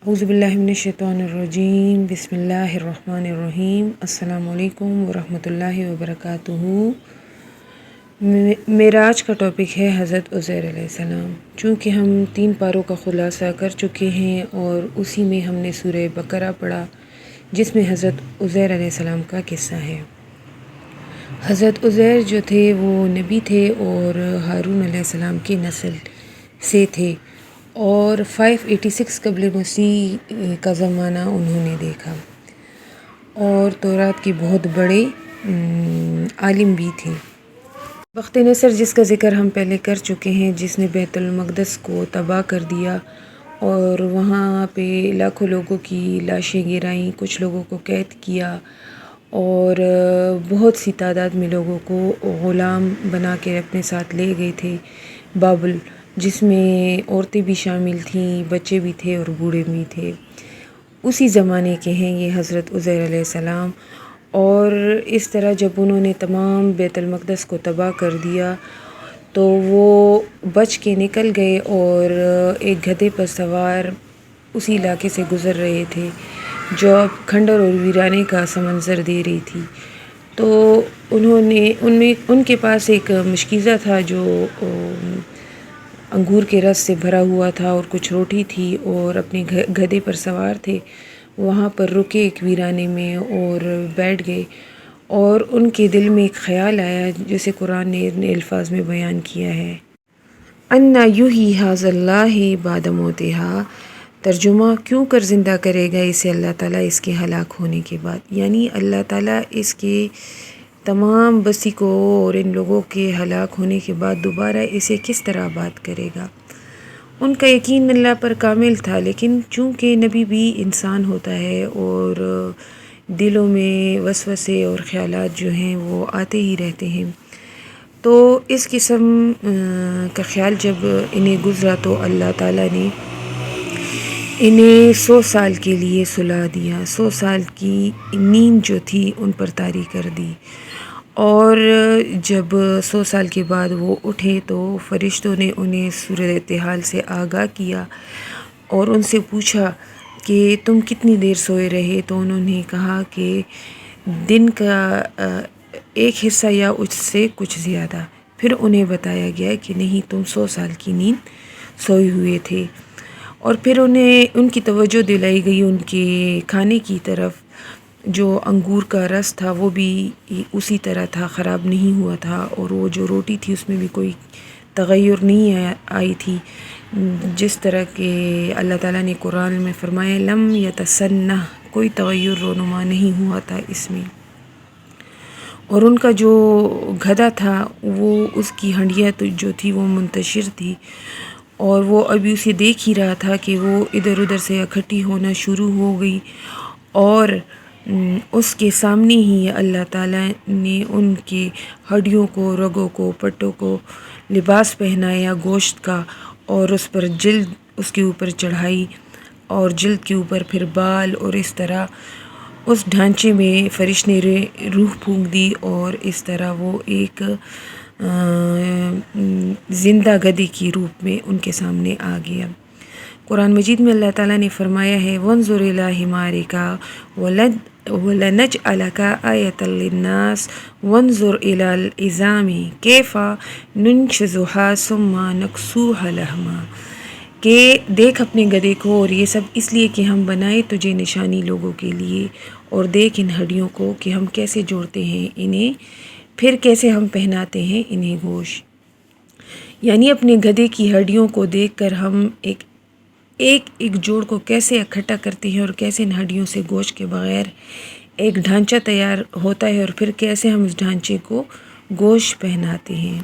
اعوذ باللہ من الشیطان الرجیم، بسم اللہ الرحمن الرحیم۔ السلام علیکم ورحمۃ اللہ وبرکاتہ۔ معراج کا ٹاپک ہے حضرت عزیر علیہ السلام۔ چونکہ ہم 3 پاروں کا خلاصہ کر چکے ہیں اور اسی میں ہم نے سورہ بقرہ پڑھا جس میں حضرت عزیر علیہ السلام کا قصہ ہے۔ حضرت عزیر جو تھے وہ نبی تھے اور ہارون علیہ السلام کی نسل سے تھے اور 586 قبل مسیح کا زمانہ انہوں نے دیکھا اور تورات کے بہت بڑے عالم بھی تھے۔ بخت نصر جس کا ذکر ہم پہلے کر چکے ہیں، جس نے بیت المقدس کو تباہ کر دیا اور وہاں پہ لاکھوں لوگوں کی لاشیں گرائیں، کچھ لوگوں کو قید کیا اور بہت سی تعداد میں لوگوں کو غلام بنا کے اپنے ساتھ لے گئے تھے بابل، جس میں عورتیں بھی شامل تھیں، بچے بھی تھے اور بوڑھے بھی تھے۔ اسی زمانے کے ہیں یہ حضرت عزیر علیہ السلام۔ اور اس طرح جب انہوں نے تمام بیت المقدس کو تباہ کر دیا تو وہ بچ کے نکل گئے اور ایک گدھے پر سوار اسی علاقے سے گزر رہے تھے جو اب کھنڈر اور ویرانے کا سمنظر دے رہی تھی۔ تو ان کے پاس ایک مشکیزہ تھا جو انگور کے رس سے بھرا ہوا تھا اور کچھ روٹی تھی، اور اپنے گدھے پر سوار تھے، وہاں پر رکے ایک ویرانے میں اور بیٹھ گئے، اور ان کے دل میں ایک خیال آیا جسے قرآن نے اتنے الفاظ میں بیان کیا ہے، اَنَّا یُحْیِی ھَٰذَا اللّٰہِ بَعْدَ مَوْتِھَا۔ ترجمہ: کیوں کر زندہ کرے گا اسے اللہ تعالیٰ اس کے ہلاک ہونے کے بعد؟ یعنی اللہ تعالیٰ اس کے تمام بستی کو اور ان لوگوں کے ہلاک ہونے کے بعد دوبارہ اسے کس طرح آباد کرے گا۔ ان کا یقین اللہ پر کامل تھا، لیکن چونکہ نبی بھی انسان ہوتا ہے اور دلوں میں وسوسے اور خیالات جو ہیں وہ آتے ہی رہتے ہیں، تو اس قسم کا خیال جب انہیں گزرا تو اللہ تعالیٰ نے انہیں 100 سال کے لیے سلا دیا، 100 سال کی نیند جو تھی ان پر طاری کر دی، اور جب 100 سال کے بعد وہ اٹھے تو فرشتوں نے انہیں صورتحال سے آگاہ کیا اور ان سے پوچھا کہ تم کتنی دیر سوئے رہے؟ تو انہوں نے کہا کہ دن کا ایک حصہ یا اس سے کچھ زیادہ۔ پھر انہیں بتایا گیا کہ نہیں، تم 100 سال کی نیند سوئے ہوئے تھے، اور پھر ان کی توجہ دلائی گئی ان کے کھانے کی طرف۔ جو انگور کا رس تھا وہ بھی اسی طرح تھا، خراب نہیں ہوا تھا، اور وہ جو روٹی تھی اس میں بھی کوئی تغیر نہیں آئی تھی، جس طرح کہ اللہ تعالیٰ نے قرآن میں فرمایا لم یتسنہ، کوئی تغیر رونما نہیں ہوا تھا اس میں۔ اور ان کا جو گدھا تھا وہ اس کی ہنڈیاں جو تھی وہ منتشر تھی، اور وہ ابھی اسے دیکھ ہی رہا تھا کہ وہ ادھر ادھر سے اکٹھی ہونا شروع ہو گئی، اور اس کے سامنے ہی اللہ تعالیٰ نے ان کے ہڈیوں کو، رگوں کو، پٹوں کو لباس پہنایا گوشت کا، اور اس پر جلد اس کے اوپر چڑھائی، اور جلد کے اوپر پھر بال، اور اس طرح اس ڈھانچے میں فرشتے نے روح پھونک دی، اور اس طرح وہ ایک زندہ گدھے کی روپ میں ان کے سامنے آ گیا۔ قرآن مجید میں اللہ تعالیٰ نے فرمایا ہے وَانظُرْ إِلَىٰ حِمَارِكَ وَلَنَجْعَلَكَ آيَةً لِلنَّاسِ وَانظُرْ إِلَىٰ الْعِظَامِ كَيْفَ نُنشِزُهَا ثُمَّ نَكْسُوهَا لَحْمًا، کہ دیکھ اپنے گدھے کو، اور یہ سب اس لیے کہ ہم بنائے تجھے نشانی لوگوں کے لیے، اور دیکھ ان ہڈیوں کو کہ ہم کیسے جوڑتے ہیں انہیں، پھر کیسے ہم پہناتے ہیں انہیں گوشت۔ یعنی اپنے گدھے کی ہڈیوں کو دیکھ کر ہم ایک جوڑ کو کیسے اکٹھا کرتے ہیں، اور کیسے ان ہڈیوں سے گوشت کے بغیر ایک ڈھانچہ تیار ہوتا ہے، اور پھر کیسے ہم اس ڈھانچے کو گوشت پہناتے ہیں۔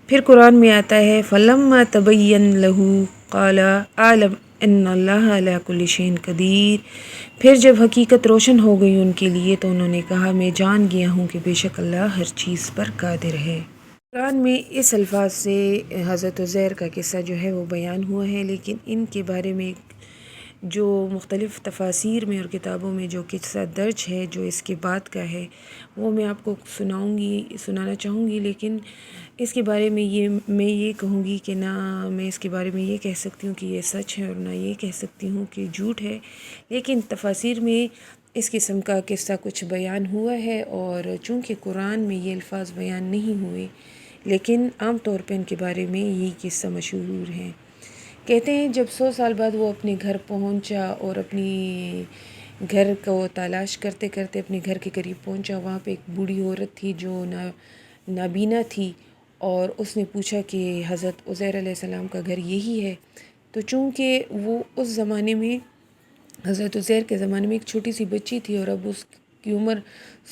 پھر قرآن میں آتا ہے فَلَمَّا تَبَيَّنَ لَهُ قَالَ أَعْلَمُ أَنَّ اللَّهَ عَلَىٰ كُلِّ شَيْءٍ قَدِيرٌ، پھر جب حقیقت روشن ہو گئی ان کے لیے تو انہوں نے کہا میں جان گیا ہوں کہ بے شک اللہ ہر چیز پر قادر ہے۔ قرآن میں اس الفاظ سے حضرت عزیر کا قصہ جو ہے وہ بیان ہوا ہے، لیکن ان کے بارے میں جو مختلف تفاسیر میں اور کتابوں میں جو قصہ درج ہے جو اس کے بعد کا ہے وہ میں آپ کو سنانا چاہوں گی، لیکن اس کے بارے میں میں یہ کہوں گی کہ نہ میں اس کے بارے میں یہ کہہ سکتی ہوں کہ یہ سچ ہے اور نہ یہ کہہ سکتی ہوں کہ جھوٹ ہے، لیکن تفاسیر میں اس قسم کا قصہ کچھ بیان ہوا ہے، اور چونکہ قرآن میں یہ الفاظ بیان نہیں ہوئے لیکن عام طور پہ ان کے بارے میں یہی قصہ مشہور ہے۔ کہتے ہیں جب 100 سال بعد وہ اپنے گھر پہنچا اور اپنی گھر کو تلاش کرتے کرتے اپنے گھر کے قریب پہنچا، وہاں پہ ایک بوڑھی عورت تھی جو نابینا تھی، اور اس نے پوچھا کہ حضرت عزیر علیہ السلام کا گھر یہی ہے؟ تو چونکہ وہ اس زمانے میں حضرت عزیر کے زمانے میں ایک چھوٹی سی بچی تھی، اور اب اس کی عمر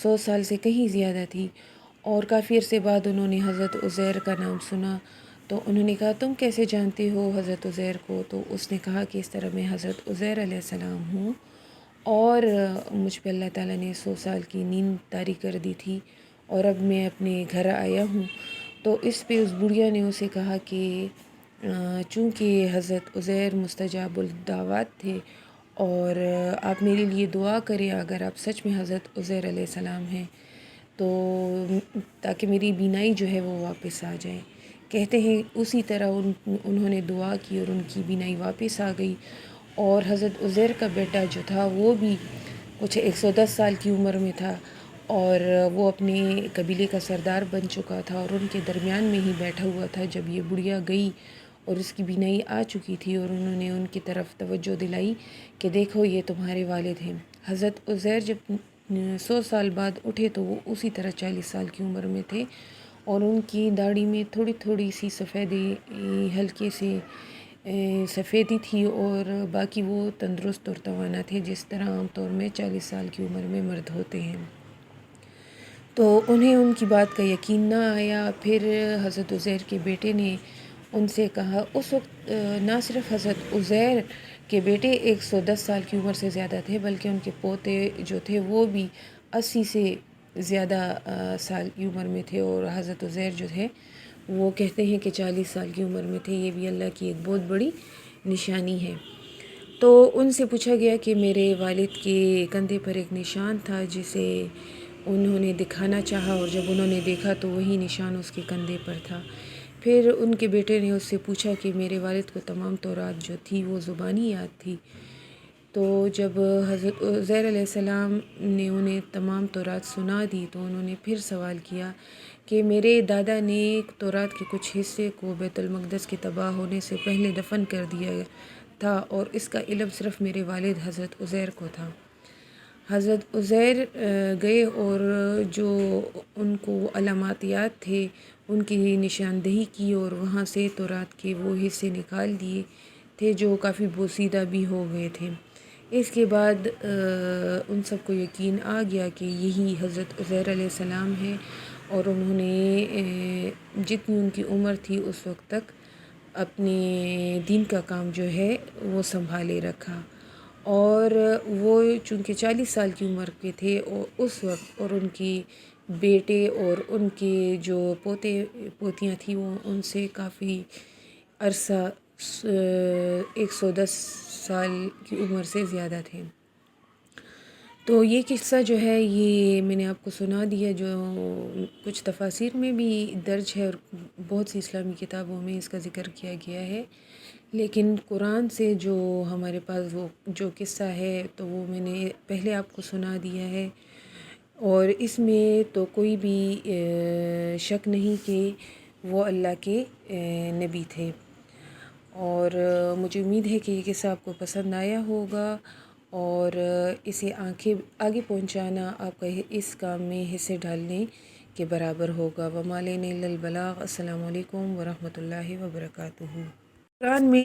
100 سال سے کہیں زیادہ تھی، اور کافی عرصے بعد انہوں نے حضرت عزیر کا نام سنا، تو انہوں نے کہا تم کیسے جانتے ہو حضرت عزیر کو؟ تو اس نے کہا کہ اس طرح میں حضرت عزیر علیہ السلام ہوں، اور مجھ پہ اللہ تعالیٰ نے 100 سال کی نیند طاری کر دی تھی، اور اب میں اپنے گھر آیا ہوں۔ تو اس پہ اس بڑھیا نے اسے کہا کہ چونکہ حضرت عزیر مستجاب الدعوات تھے، اور آپ میرے لیے دعا کریں اگر آپ سچ میں حضرت عزیر علیہ السلام ہیں، تو تاکہ میری بینائی جو ہے وہ واپس آ جائے۔ کہتے ہیں اسی طرح انہوں نے دعا کی اور ان کی بینائی واپس آ گئی، اور حضرت عزیر کا بیٹا جو تھا وہ بھی کچھ 110 سال کی عمر میں تھا، اور وہ اپنے قبیلے کا سردار بن چکا تھا، اور ان کے درمیان میں ہی بیٹھا ہوا تھا جب یہ بڑھیا گئی اور اس کی بینائی آ چکی تھی، اور انہوں نے ان کی طرف توجہ دلائی کہ دیکھو یہ تمہارے والد ہیں۔ حضرت عزیر جب 100 سال بعد اٹھے تو وہ اسی طرح 40 سال کی عمر میں تھے، اور ان کی داڑھی میں تھوڑی تھوڑی سی سفیدی، ہلکے سے سفیدی تھی، اور باقی وہ تندرست اور توانا تھے جس طرح عام طور میں 40 سال کی عمر میں مرد ہوتے ہیں۔ تو انہیں ان کی بات کا یقین نہ آیا۔ پھر حضرت عزیر کے بیٹے نے ان سے کہا، اس وقت نہ صرف حضرت عزیر کے بیٹے 110 سال کی عمر سے زیادہ تھے بلکہ ان کے پوتے جو تھے وہ بھی 80 سے زیادہ سال کی عمر میں تھے، اور حضرت عزیر جو تھے وہ کہتے ہیں کہ 40 سال کی عمر میں تھے۔ یہ بھی اللہ کی ایک بہت بڑی نشانی ہے۔ تو ان سے پوچھا گیا کہ میرے والد کے کندھے پر ایک نشان تھا جسے انہوں نے دکھانا چاہا، اور جب انہوں نے دیکھا تو وہی نشان اس کے کندھے پر تھا۔ پھر ان کے بیٹے نے اس سے پوچھا کہ میرے والد کو تمام تورات جو تھی وہ زبانی یاد تھی؟ تو جب حضرت عزیر علیہ السلام نے انہیں تمام تورات سنا دی تو انہوں نے پھر سوال کیا کہ میرے دادا نے تورات کے کچھ حصے کو بیت المقدس کے تباہ ہونے سے پہلے دفن کر دیا تھا، اور اس کا علم صرف میرے والد حضرت عزیر کو تھا۔ حضرت عزیر گئے اور جو ان کو علامات یاد تھے ان کی نشاندہی کی، اور وہاں سے تورات کے وہ حصے نکال دیے تھے جو کافی بوسیدہ بھی ہو گئے تھے۔ اس کے بعد ان سب کو یقین آ گیا کہ یہی حضرت عزیر علیہ السلام ہے، اور انہوں نے جتنی ان کی عمر تھی اس وقت تک اپنے دین کا کام جو ہے وہ سنبھالے رکھا، اور وہ چونکہ 40 سال کی عمر کے تھے اور اس وقت، اور ان کی بیٹے اور ان کے جو پوتے پوتیاں تھیں وہ ان سے کافی عرصہ 110 سال کی عمر سے زیادہ تھے۔ تو یہ قصہ جو ہے یہ میں نے آپ کو سنا دیا، جو کچھ تفاسیر میں بھی درج ہے اور بہت سی اسلامی کتابوں میں اس کا ذکر کیا گیا ہے، لیکن قرآن سے جو ہمارے پاس وہ جو قصہ ہے تو وہ میں نے پہلے آپ کو سنا دیا ہے، اور اس میں تو کوئی بھی شک نہیں کہ وہ اللہ کے نبی تھے، اور مجھے امید ہے کہ یہ قصہ آپ کو پسند آیا ہوگا، اور اسے آگے پہنچانا آپ کا اس کام میں حصے ڈالنے کے برابر ہوگا۔ وَمَا عَلَيْنَا إِلَّا الْبَلَاغُ۔ السلام علیکم ورحمۃ اللہ وبرکاتہ۔ قرآن میں